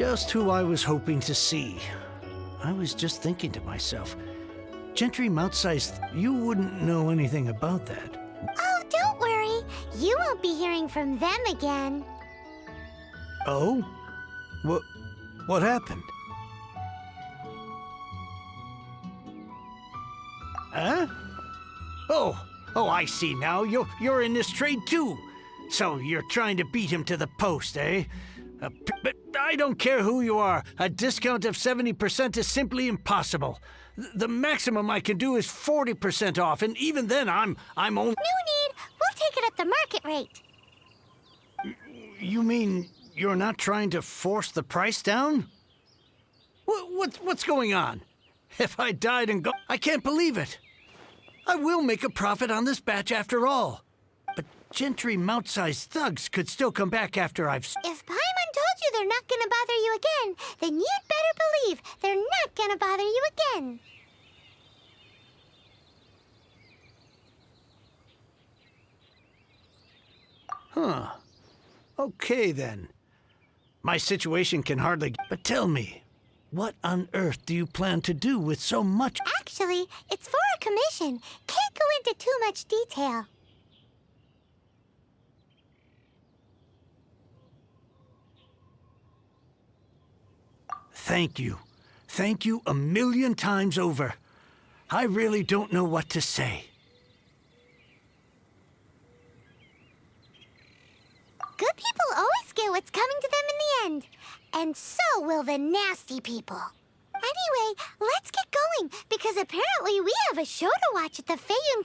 Just who I was hoping to see. I was just thinking to myself, Gentry Mount-sized, you wouldn't know anything about that. Oh, don't worry. You won't be hearing from them again. Oh? What happened? Huh? Oh, I see now. You're in this trade too. So you're trying to beat him to the post, eh? But I don't care who you are. A discount of 70% is simply impossible. The maximum I can do is 40% off, and even then I'm only... No need. We'll take it at the market rate. You mean you're not trying to force the price down? What's going on? If I died and I can't believe it. I will make a profit on this batch after all. But Gentry Mount-sized thugs could still come back after I've... If Paimon told you they're not gonna bother you again, then you'd better believe they're not gonna bother you again. Huh. Okay, then. My situation can hardly... But tell me, what on earth do you plan to do with so much... Actually, it's for a commission. Can't go into too much detail. Thank you. Thank you a million times over. I really don't know what to say. Good people always get what's coming to them in the end. And so will the nasty people. Anyway, let's get going, because apparently we have a show to watch at the Feiyun...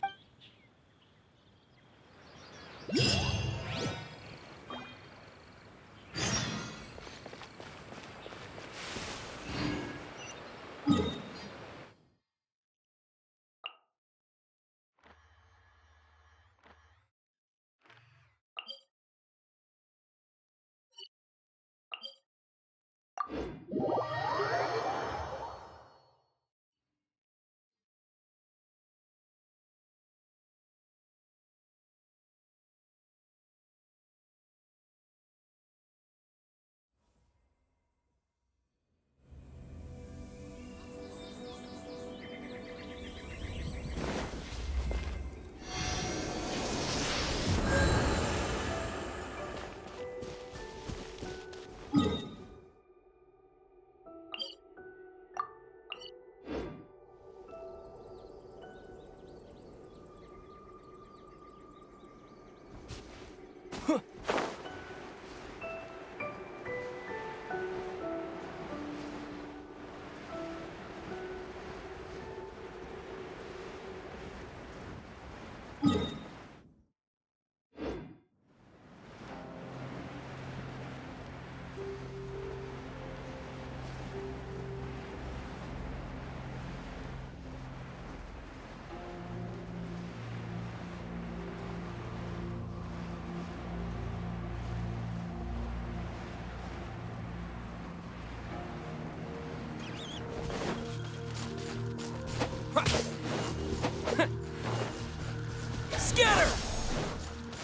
Scatter!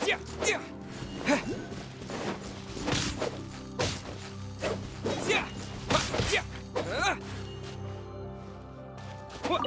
Yeah, yeah. Yeah. Yeah. What?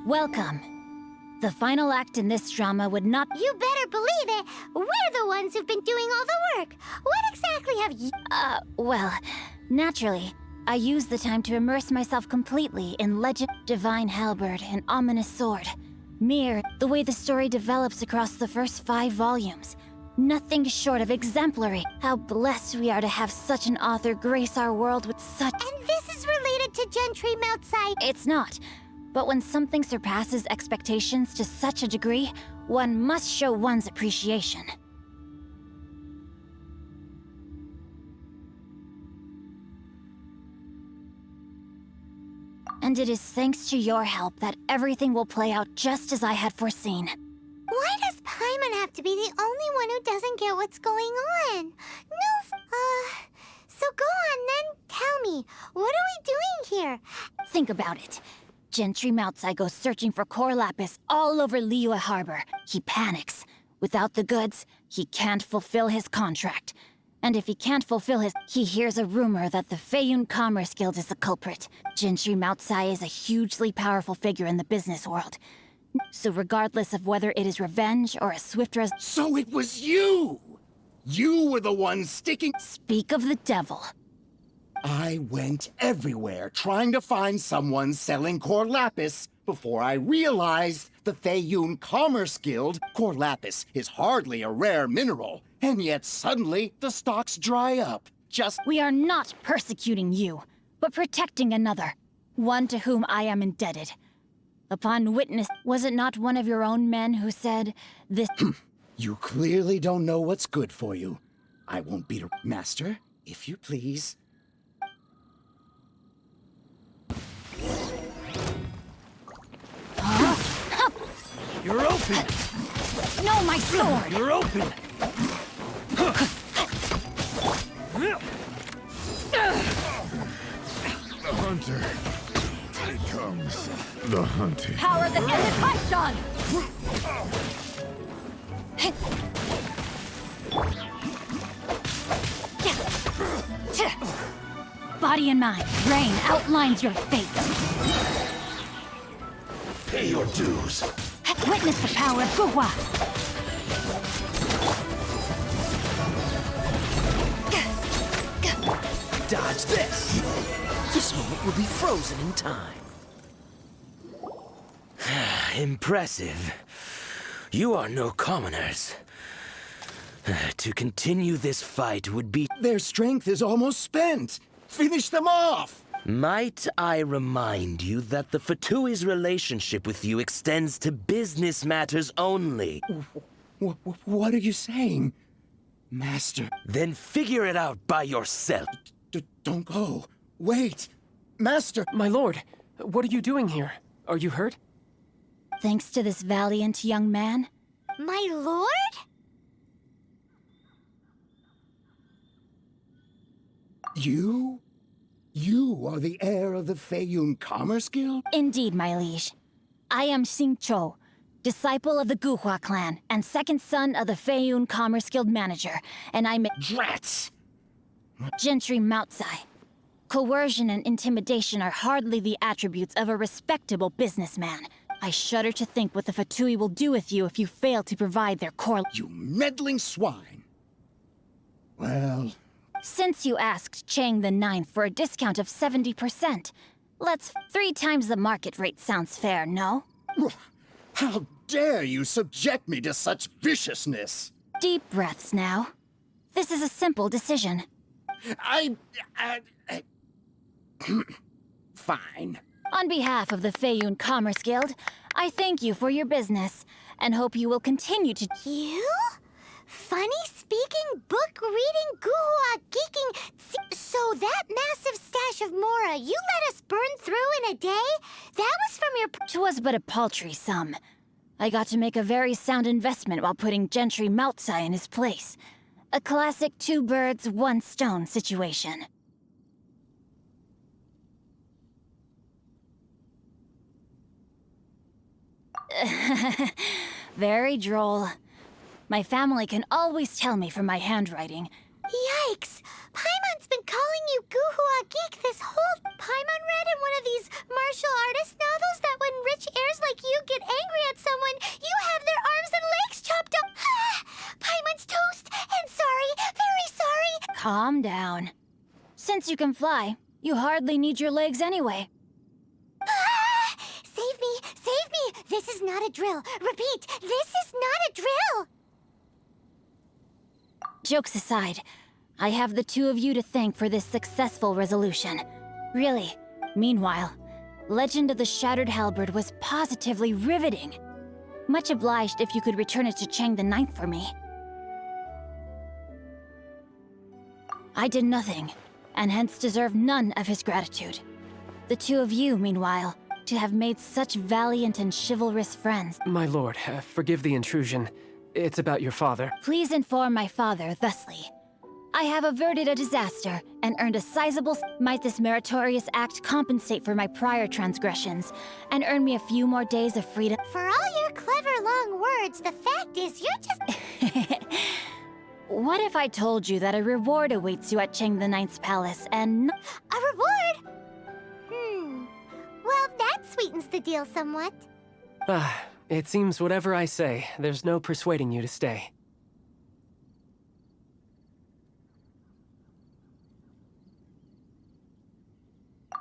Welcome. The final act in this drama would not... You better believe it. We're the ones who've been doing all the work. What exactly have you... Well, naturally, I used the time to immerse myself completely in legend, divine halberd, and ominous sword. Mere, the way the story develops across the first 5 volumes. Nothing short of exemplary. How blessed we are to have such an author grace our world with such... And this is related to Gentry Meltsai. It's not. But when something surpasses expectations to such a degree, one must show one's appreciation. And it is thanks to your help that everything will play out just as I had foreseen. Why does Paimon have to be the only one who doesn't get what's going on? No, so go on then, tell me, what are we doing here? Think about it. Gentry Meltsai goes searching for core lapis all over Liyue Harbor. He panics. Without the goods, he can't fulfill his contract. And if he can't fulfill his... He hears a rumor that the Feiyun Commerce Guild is the culprit. Gentry Meltsai is a hugely powerful figure in the business world. So regardless of whether it is revenge or a swift So it was you! You were the one sticking... Speak of the devil. I went everywhere trying to find someone selling core lapis before I realized the Feiyun Commerce Guild. Core lapis is hardly a rare mineral, and yet suddenly the stocks dry up. We are not persecuting you, but protecting another. One to whom I am indebted. Upon witness, was it not one of your own men who said this... You clearly don't know what's good for you. I won't beat a... Master, if you please. You're open! No, my sword! You're open! The hunter. Here comes the hunted. Power the ended Python! Body and mind, brain outlines your fate. Pay your dues. Witness the power of Guhua. Dodge this! This moment will be frozen in time. Impressive. You are no commoners. To continue this fight would be... Their strength is almost spent. Finish them off! Might I remind you that the Fatui's relationship with you extends to business matters only? What are you saying? Master... Then figure it out by yourself. Don't go. Wait. Master... My lord, what are you doing here? Are you hurt? Thanks to this valiant young man. My lord? You? You are the heir of the Feiyun Commerce Guild? Indeed, my liege. I am Xingqiu, disciple of the Guhua clan, and second son of the Feiyun Commerce Guild manager, and I'm... Drats! Gentry Meltsai. Coercion and intimidation are hardly the attributes of a respectable businessman. I shudder to think what the Fatui will do with you if you fail to provide their core... You meddling swine! Well... Since you asked Chang the Ninth for a discount of 70%, let's... 3 times the market rate sounds fair, no? How dare you subject me to such viciousness? Deep breaths now. This is a simple decision. Fine. On behalf of the Feiyun Commerce Guild, I thank you for your business, and hope you will continue to... You? Funny-speaking, book-reading, guhua geeking... So that massive stash of Mora you let us burn through in a day? That was from your... 'Twas but a paltry sum. I got to make a very sound investment while putting Gentry Meltsai in his place. A classic 2 birds, 1 stone situation. Very droll. My family can always tell me from my handwriting. Yikes! Paimon's been calling you Guhua Geek this whole... Paimon read in one of these martial artist novels that when rich heirs like Calm down. Since you can fly, you hardly need your legs anyway. Ah! Save me! Save me! This is not a drill. Repeat, this is not a drill! Jokes aside, I have the two of you to thank for this successful resolution. Really. Meanwhile, Legend of the Shattered Halberd was positively riveting. Much obliged if you could return it to Chang the Ninth for me. I did nothing, and hence deserve none of his gratitude. The two of you, meanwhile, to have made such valiant and chivalrous friends. My lord, forgive the intrusion. It's about your father. Please inform my father thusly. I have averted a disaster and earned a sizable... Might this meritorious act compensate for my prior transgressions and earn me a few more days of freedom? For all your clever long words, the fact is you're just... What if I told you that a reward awaits you at Chang the Ninth's palace and... A reward? Well, that sweetens the deal somewhat. It seems whatever I say, there's no persuading you to stay.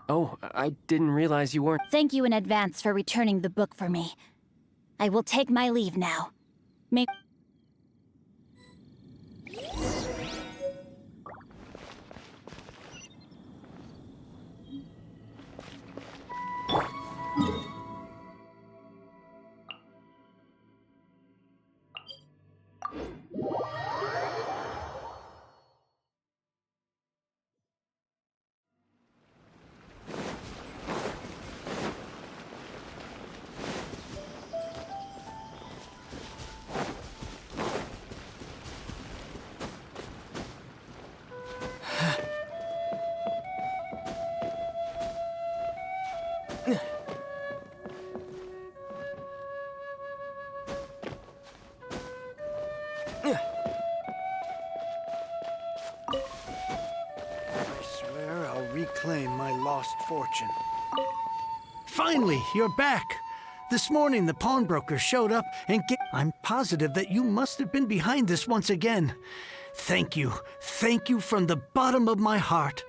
Oh, I didn't realize you weren't... Thank you in advance for returning the book for me. I will take my leave now. May... Reclaim my lost fortune. Finally, you're back! This morning, the pawnbroker showed up and I'm positive that you must have been behind this once again. Thank you. Thank you from the bottom of my heart.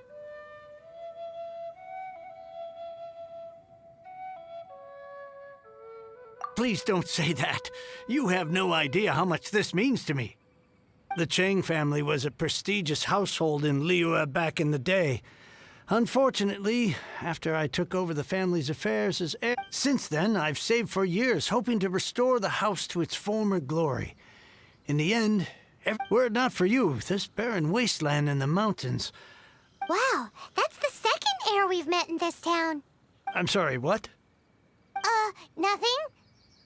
Please don't say that. You have no idea how much this means to me. The Chang family was a prestigious household in Liyue back in the day. Unfortunately, after I took over the family's affairs as heir, since then I've saved for years, hoping to restore the house to its former glory. In the end, were it not for you, this barren wasteland in the mountains... Wow, that's the second heir we've met in this town. I'm sorry, what? Nothing?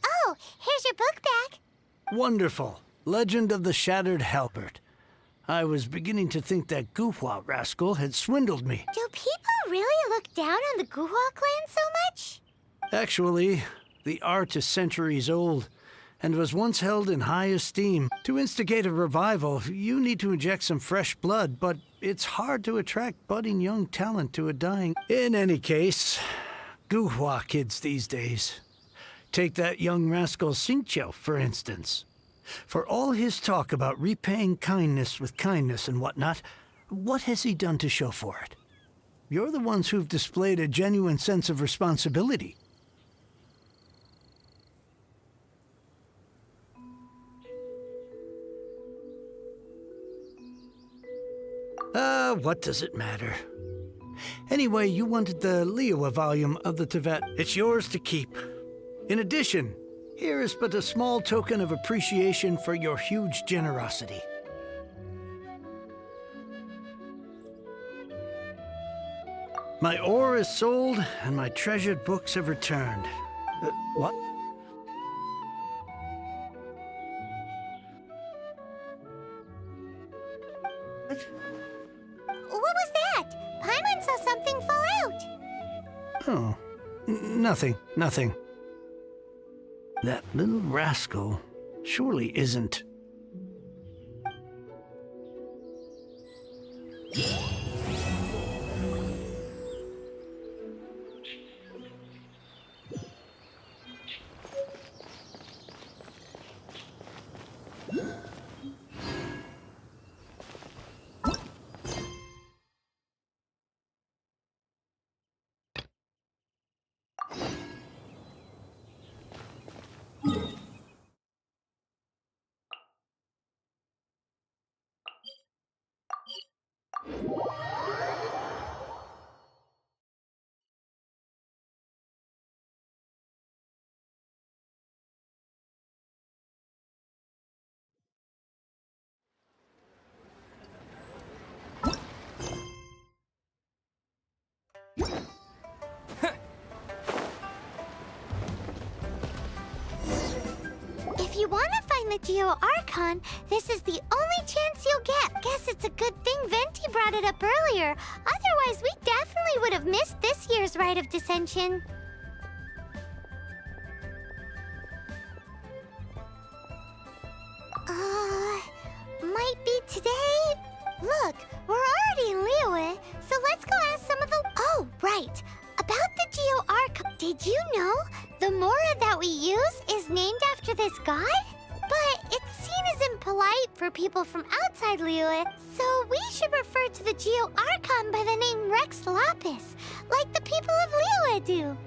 Oh, here's your book back. Wonderful. Legend of the Shattered Halberd. I was beginning to think that Guhua rascal had swindled me. Do people really look down on the Guhua clan so much? Actually, the art is centuries old and was once held in high esteem. To instigate a revival, you need to inject some fresh blood, but it's hard to attract budding young talent to a dying... In any case, Guhua kids these days. Take that young rascal Xingqiu, for instance. For all his talk about repaying kindness with kindness and whatnot, what has he done to show for it? You're the ones who've displayed a genuine sense of responsibility. What does it matter? Anyway, you wanted the Liyue volume of the Tevet. It's yours to keep. In addition, here is but a small token of appreciation for your huge generosity. My ore is sold, and my treasured books have returned. What? What was that? Paimon saw something fall out. Oh, nothing. That little rascal surely isn't... If you want to find the Geo-Archon, this is the only chance you'll get. Guess it's a good thing Venti brought it up earlier. Otherwise, we definitely would have missed this year's Rite of Dissension. Might be today? Look, we're already in Liyue, so let's go ask some of the... Oh, right. About the Geo-Archon, did you know the Mora that we use is named after this god? But it's seen as impolite for people from outside Liyue, so we should refer to the Geo-Archon by the name Rex Lapis, like the people of Liyue do.